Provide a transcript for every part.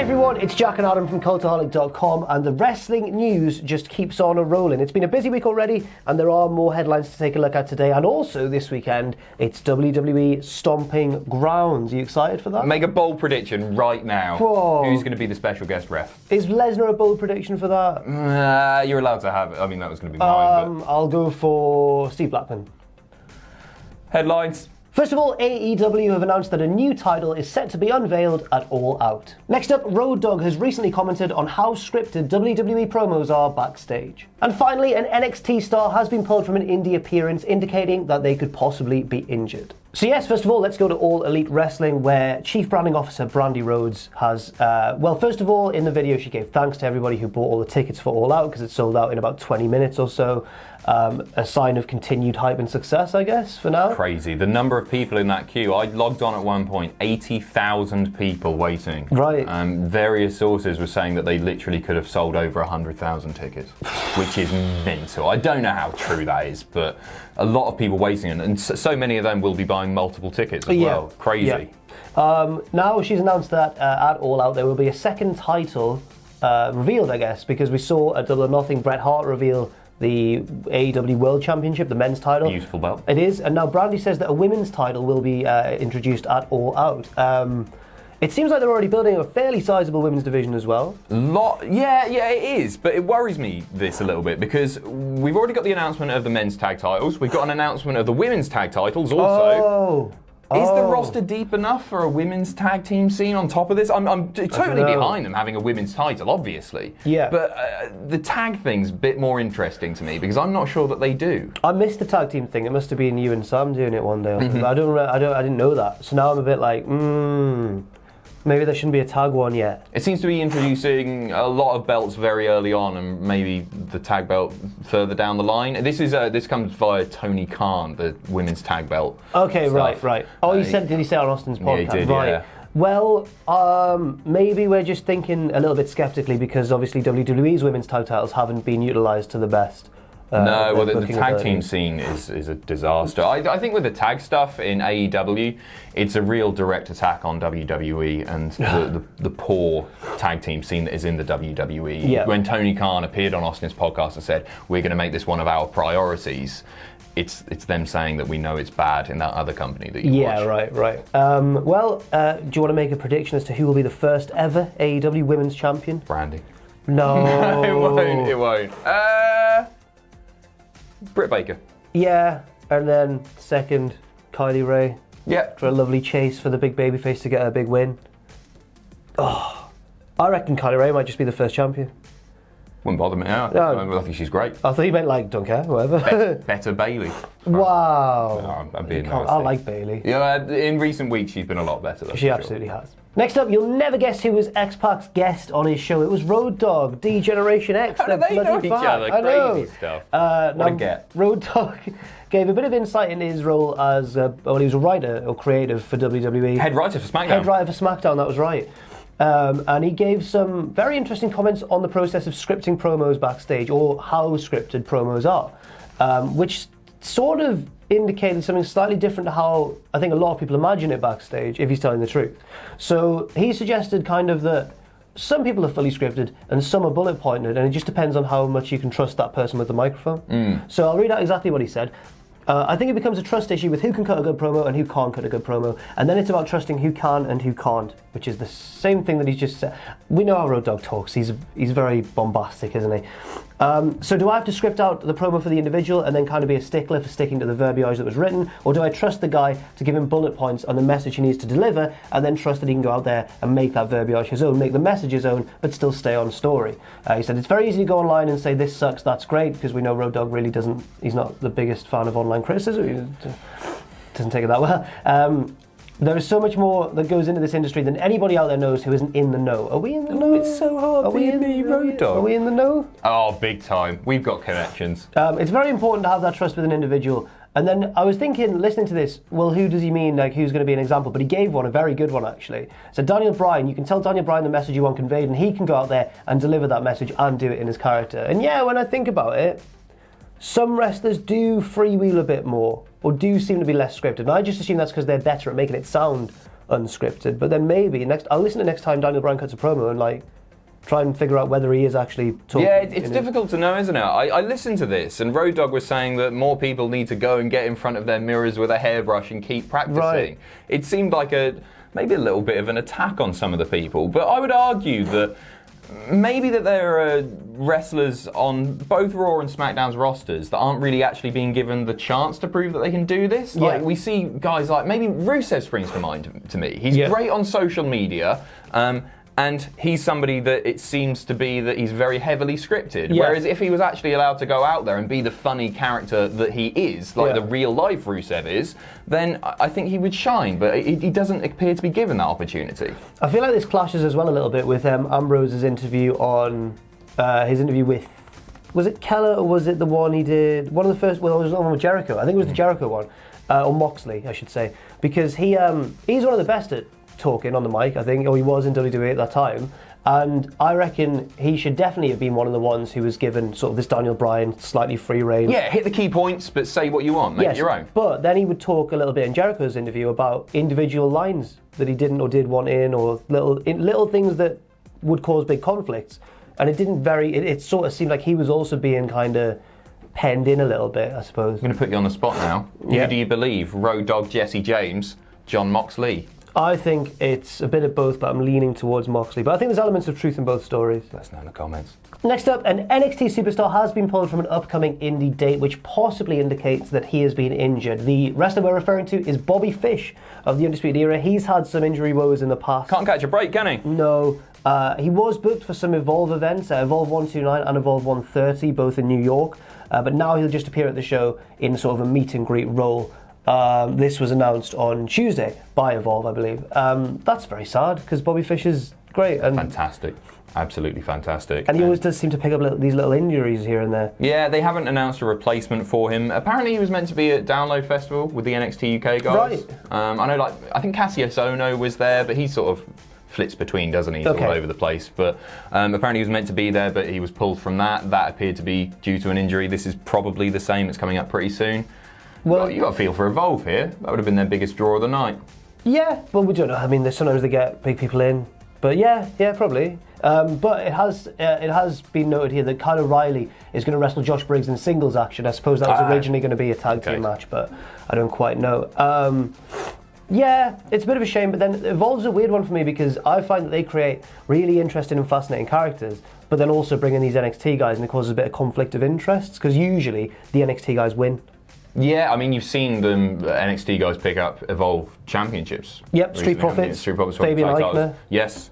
everyone, it's Jack and Adam from Cultaholic.com, and the wrestling news just keeps on rolling. It's been a busy week already, and there are more headlines to take a look at today. And also this weekend, it's WWE Stomping Grounds. Are you excited for that? Make a bold prediction right now. Whoa. Who's going to be the special guest ref? Is Lesnar a bold prediction for that? You're allowed to have it. I mean, that was going to be mine. But... I'll go for Steve Blackman. Headlines. First of all, AEW have announced that a new title is set to be unveiled at All Out. Next up, Road Dogg has recently commented on how scripted WWE promos are backstage. And finally, an NXT star has been pulled from an indie appearance, indicating that they could possibly be injured. So yes, first of all, let's go to All Elite Wrestling, where Chief Branding Officer Brandi Rhodes has, well, first of all, in the video she gave thanks to everybody who bought all the tickets for All Out, because it sold out in about 20 minutes or so. A sign of continued hype and success, I guess, for now. Crazy. The number of people in that queue. I logged on at one point, 80,000 people waiting. Right. Various sources were saying that they literally could have sold over 100,000 tickets, which is mental. I don't know how true that is, but a lot of people waiting, and so many of them will be buying multiple tickets as well. Crazy. Yeah. Now she's announced that at All Out there will be a second title revealed, I guess, because we saw at Double or Nothing Bret Hart reveal the AEW World Championship, the men's title. Beautiful belt. It is, and now Brandi says that a women's title will be introduced at All Out. It seems like they're already building a fairly sizable women's division as well. Yeah, it is, but it worries me this a little bit because we've already got the announcement of the men's tag titles. We've got an announcement of the women's tag titles also. Is the roster deep enough for a women's tag team scene on top of this? I'm totally behind them having a women's title, obviously. Yeah. But the tag thing's a bit more interesting to me because I'm not sure that they do. I missed the tag team thing. It must have been you and Sam doing it one day. Or something. I didn't know that. So now I'm a bit like, maybe there shouldn't be a tag one yet. It seems to be introducing a lot of belts very early on, and maybe the tag belt further down the line. This comes via Tony Khan, the women's tag belt. Okay, stuff. right. Oh, did he say it on Austin's podcast? Yeah, he did, right. yeah. Well, maybe we're just thinking a little bit skeptically because obviously WWE's women's tag titles haven't been utilised to the best. No, well, the tag team scene is a disaster. I think with the tag stuff in AEW, it's a real direct attack on WWE and the poor tag team scene that is in the WWE. Yeah. When Tony Khan appeared on Austin's podcast and said, we're going to make this one of our priorities, it's them saying that we know it's bad in that other company that you watch. Yeah, right. Do you want to make a prediction as to who will be the first ever AEW Women's Champion? Brandi. No. It won't. Britt Baker. Yeah, and then second, Kylie Ray. Yeah. For a lovely chase for the big babyface to get a big win. Oh, I reckon Kylie Ray might just be the first champion. Wouldn't bother me. I think she's great. I thought you meant like, don't care, whatever. Better Bailey. Wow. No, I'm being nasty. I like Bailey. Yeah, in recent weeks she's been a lot better. She absolutely has. Next up, you'll never guess who was X-Pac's guest on his show. It was Road Dogg, D-Generation X. How do they know each other? Crazy stuff. What a get. Road Dogg gave a bit of insight into his role as, he was a writer or creative for WWE. Head writer for SmackDown. Head writer for SmackDown, that was right. And he gave some very interesting comments on the process of scripting promos backstage, or how scripted promos are, which sort of indicated something slightly different to how I think a lot of people imagine it backstage, if he's telling the truth. So he suggested kind of that some people are fully scripted and some are bullet pointed, and it just depends on how much you can trust that person with the microphone. So I'll read out exactly what he said. I think it becomes a trust issue with who can cut a good promo and who can't cut a good promo, and then it's about trusting who can and who can't, which is the same thing that he's just said. We know how Road Dogg talks. He's very bombastic, isn't he? So do I have to script out the promo for the individual and then kind of be a stickler for sticking to the verbiage that was written, or do I trust the guy to give him bullet points on the message he needs to deliver, and then trust that he can go out there and make that verbiage his own, make the message his own, but still stay on story? He said it's very easy to go online and say this sucks, that's great, because we know Road Dogg really he's not the biggest fan of online criticism. He doesn't take it that well. There is so much more that goes into this industry than anybody out there knows who isn't in the know. Are we in the know? It's so hard being me, Road Dogg. Are we in the know? Oh, big time. We've got connections. It's very important to have that trust with an individual. And then I was thinking, listening to this, well, who does he mean, like, who's going to be an example? But he gave one, a very good one, actually. So Daniel Bryan, you can tell Daniel Bryan the message you want conveyed, and he can go out there and deliver that message and do it in his character. And yeah, when I think about it, some wrestlers do freewheel a bit more, or do seem to be less scripted. And I just assume that's because they're better at making it sound unscripted. But then maybe I'll listen to next time Daniel Bryan cuts a promo and like try and figure out whether he is actually talking. Yeah, it's difficult to know, isn't it? I listened to this, and Road Dogg was saying that more people need to go and get in front of their mirrors with a hairbrush and keep practicing. Right. It seemed like maybe a little bit of an attack on some of the people, but I would argue that maybe that there are wrestlers on both Raw and SmackDown's rosters that aren't really actually being given the chance to prove that they can do this. Yeah. Like we see guys like, maybe Rusev springs to mind to me. He's great on social media, and he's somebody that it seems to be that he's very heavily scripted. Yeah. Whereas if he was actually allowed to go out there and be the funny character that he is, like the real life Rusev is, then I think he would shine. But he doesn't appear to be given that opportunity. I feel like this clashes as well a little bit with Ambrose's interview on his interview with, was it Keller or was it the one he did? One of the first, well, it was the one with Jericho. I think it was the Jericho one, or Moxley, I should say, because he's one of the best at talking on the mic, I think, or he was in WWE at that time, and I reckon he should definitely have been one of the ones who was given sort of this Daniel Bryan slightly free reign. Yeah, hit the key points, but say what you want, make it your own. But then he would talk a little bit in Jericho's interview about individual lines that he didn't or did want in, or little things that would cause big conflicts, and it sort of seemed like he was also being kind of penned in a little bit, I suppose. I'm going to put you on the spot now. Yeah. Who do you believe? Road Dogg, Jesse James, John Moxley? I think it's a bit of both, but I'm leaning towards Moxley. But I think there's elements of truth in both stories. Let us know in the comments. Next up, an NXT superstar has been pulled from an upcoming indie date, which possibly indicates that he has been injured. The wrestler we're referring to is Bobby Fish of the Undisputed Era. He's had some injury woes in the past. Can't catch a break, can he? No. He was booked for some Evolve events, Evolve 129 and Evolve 130, both in New York. But now he'll just appear at the show in sort of a meet and greet role. This was announced on Tuesday by Evolve, I believe. That's very sad because Bobby Fish is great and fantastic, absolutely fantastic. And he always does seem to pick up these little injuries here and there. Yeah, they haven't announced a replacement for him. Apparently, he was meant to be at Download Festival with the NXT UK guys. Right. I know, I think Cassius Ohno was there, but he sort of flits between, doesn't he? He's all over the place. But apparently, he was meant to be there, but he was pulled from that. That appeared to be due to an injury. This is probably the same. It's coming up pretty soon. Well, you got a feel for Evolve here. That would have been their biggest draw of the night. Yeah, well, we don't know. I mean, sometimes they get big people in, but yeah, probably. But it has been noted here that Kyle O'Reilly is going to wrestle Josh Briggs in singles action. I suppose that was originally going to be a tag team match, but I don't quite know. Yeah, it's a bit of a shame, but then Evolve's a weird one for me because I find that they create really interesting and fascinating characters, but then also bring in these NXT guys and it causes a bit of conflict of interests because usually the NXT guys win. Yeah, I mean, you've seen them NXT guys pick up Evolve championships. Yep, Street Profits, Fabian Eichner. Yes.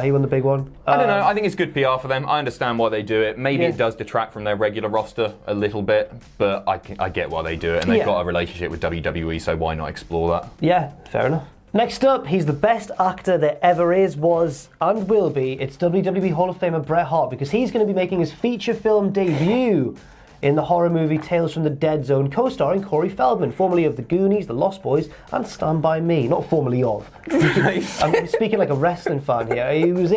He won the big one. I don't know, I think it's good PR for them. I understand why they do it. Maybe it does detract from their regular roster a little bit, but I get why they do it, and they've got a relationship with WWE, so why not explore that? Yeah, fair enough. Next up, he's the best actor there ever is, was, and will be. It's WWE Hall of Famer Bret Hart, because he's going to be making his feature film debut in the horror movie Tales from the Dead Zone, co-starring Corey Feldman, formerly of The Goonies, The Lost Boys, and Stand By Me. Not formerly of. I'm speaking like a wrestling fan here. He was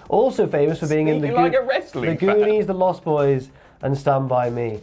also famous for being in The Goonies, The Lost Boys, and Stand By Me.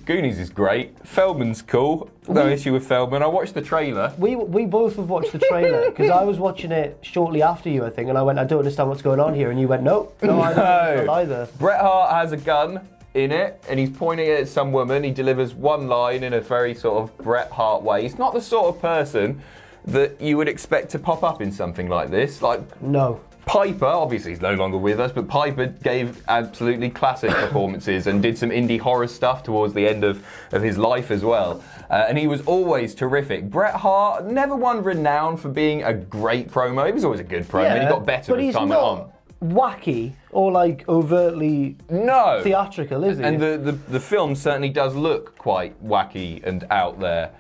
Goonies is great. Feldman's cool. No issue with Feldman. I watched the trailer. We both have watched the trailer, because I was watching it shortly after you, I think, and I went, I don't understand what's going on here, and you went, no, I don't understand either. Bret Hart has a gun in it, and he's pointing it at some woman. He delivers one line in a very sort of Bret Hart way. He's not the sort of person that you would expect to pop up in something like this. No. Piper, obviously he's no longer with us, but Piper gave absolutely classic performances and did some indie horror stuff towards the end of his life as well. And he was always terrific. Bret Hart, never one renowned for being a great promo. He was always a good promo, and he got better as time went on. Wacky or overtly theatrical, is he? And the film certainly does look quite wacky and out there.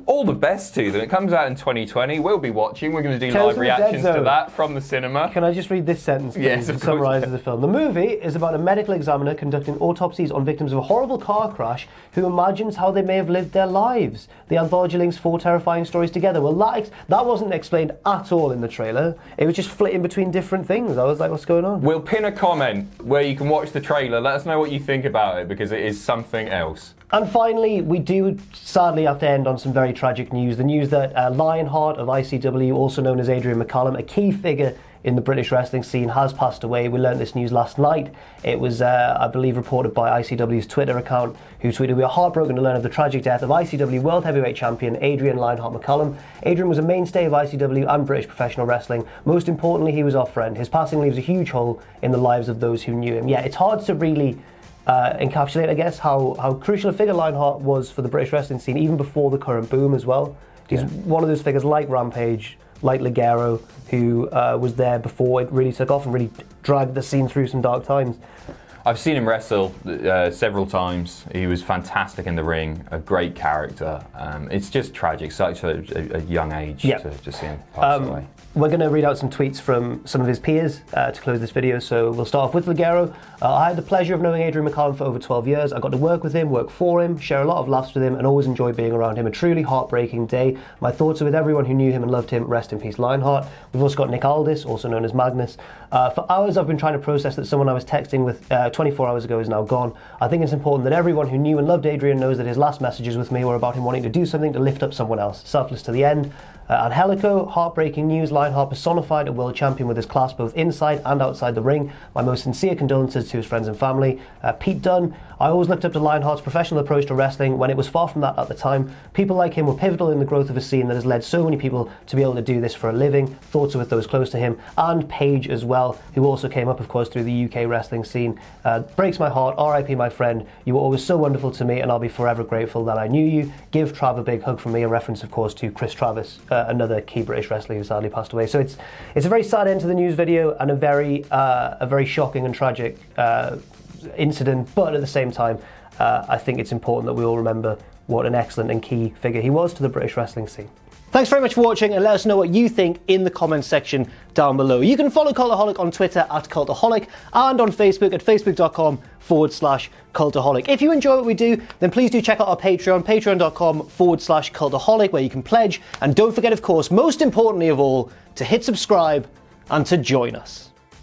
All the best to them. It comes out in 2020. We'll be watching. We're going to do live reactions to that from the cinema. Can I just read this sentence, please? Yes, of course. It summarises the film. The movie is about a medical examiner conducting autopsies on victims of a horrible car crash who imagines how they may have lived their lives. The anthology links 4 terrifying stories together. Well, that wasn't explained at all in the trailer. It was just flitting between different things. I was like, what's going on? We'll pin a comment where you can watch the trailer. Let us know what you think about it, because it is something else. And finally, we do sadly have to end on some very tragic news. The news that Lionheart of ICW, also known as Adrian McCallum, a key figure in the British wrestling scene, has passed away. We learned this news last night. It was, I believe, reported by ICW's Twitter account, who tweeted, "We are heartbroken to learn of the tragic death of ICW World Heavyweight Champion Adrian Lionheart McCallum. Adrian was a mainstay of ICW and British professional wrestling. Most importantly, he was our friend. His passing leaves a huge hole in the lives of those who knew him." Yeah, it's hard to really encapsulate, I guess, how crucial a figure Lionheart was for the British wrestling scene, even before the current boom as well. He's one of those figures like Rampage, like Ligero, who was there before it really took off and really dragged the scene through some dark times. I've seen him wrestle several times. He was fantastic in the ring, a great character. It's just tragic, such a young age to see him pass away. We're going to read out some tweets from some of his peers to close this video. So we'll start off with Ligero. "I had the pleasure of knowing Adrian McCallum for over 12 years. I got to work with him, work for him, share a lot of laughs with him, and always enjoy being around him. A truly heartbreaking day. My thoughts are with everyone who knew him and loved him. Rest in peace, Lionheart." We've also got Nick Aldis, also known as Magnus. "For hours I've been trying to process that someone I was texting with 24 hours ago is now gone. I think it's important that everyone who knew and loved Adrian knows that his last messages with me were about him wanting to do something to lift up someone else. Selfless to the end." Angelico, "Heartbreaking news. Lionheart personified a world champion with his class both inside and outside the ring. My most sincere condolences to his friends and family." Pete Dunn, "I always looked up to Lionheart's professional approach to wrestling when it was far from that at the time. People like him were pivotal in the growth of a scene that has led so many people to be able to do this for a living. Thoughts are with those close to him." And Paige as well, who also came up, of course, through the UK wrestling scene. "Breaks my heart. RIP, my friend. You were always so wonderful to me, and I'll be forever grateful that I knew you. Give Trav a big hug from me." A reference, of course, to Chris Travis, another key British wrestler who sadly passed away. So it's a very sad end to the news video and a very shocking and tragic incident. But at the same time, I think it's important that we all remember what an excellent and key figure he was to the British wrestling scene. Thanks very much for watching, and let us know what you think in the comments section down below. You can follow Cultaholic on Twitter at Cultaholic and on Facebook at facebook.com/Cultaholic. If you enjoy what we do, then please do check out our Patreon, patreon.com/Cultaholic, where you can pledge. And don't forget, of course, most importantly of all, to hit subscribe and to join us.